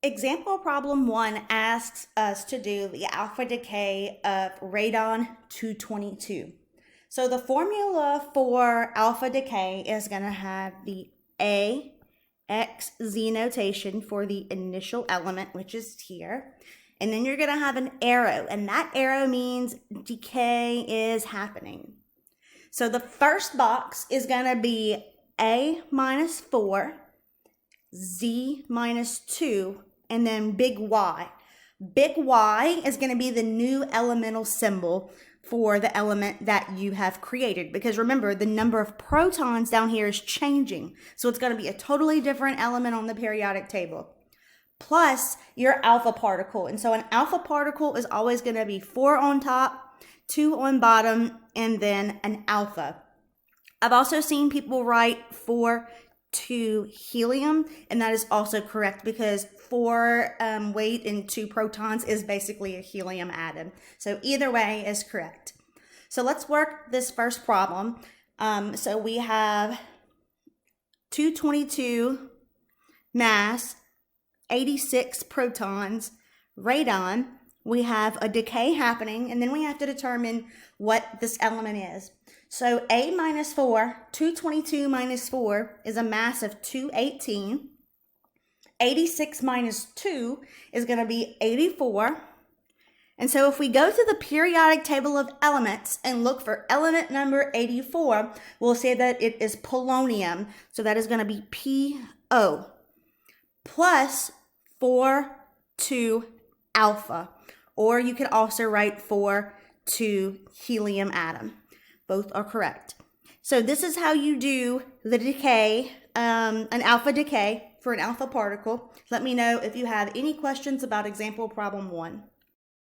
Example problem 1 asks us to do the alpha decay of radon-222. So the formula for alpha decay is going to have the AXZ notation for the initial element, which is here. And then you're going to have an arrow, and that arrow means decay is happening. So the first box is going to be A minus 4, Z minus 2, and then big Y. Big Y is going to be the new elemental symbol for the element that you have created. Because remember, the number of protons down here is changing. So it's going to be a totally different element on the periodic table. Plus your alpha particle. And so an alpha particle is always going to be 4 on top, 2 on bottom, and then an alpha. I've also seen people write 4 to helium, and that is also correct because 4 weight and 2 protons is basically a helium atom. So either way is correct. So let's work this first problem. So we have 222 mass, 86 protons, radon. We have a decay happening, and then we have to determine what this element is. So A minus 4, 222 minus 4 is a mass of 218. 86 minus 2 is going to be 84. And so if we go to the periodic table of elements and look for element number 84, we'll say that it is polonium. So that is going to be PO plus 4 to alpha. Or you can also write 4 to helium atom. Both are correct. So this is how you do the decay, an alpha decay for an alpha particle. Let me know if you have any questions about example problem 1.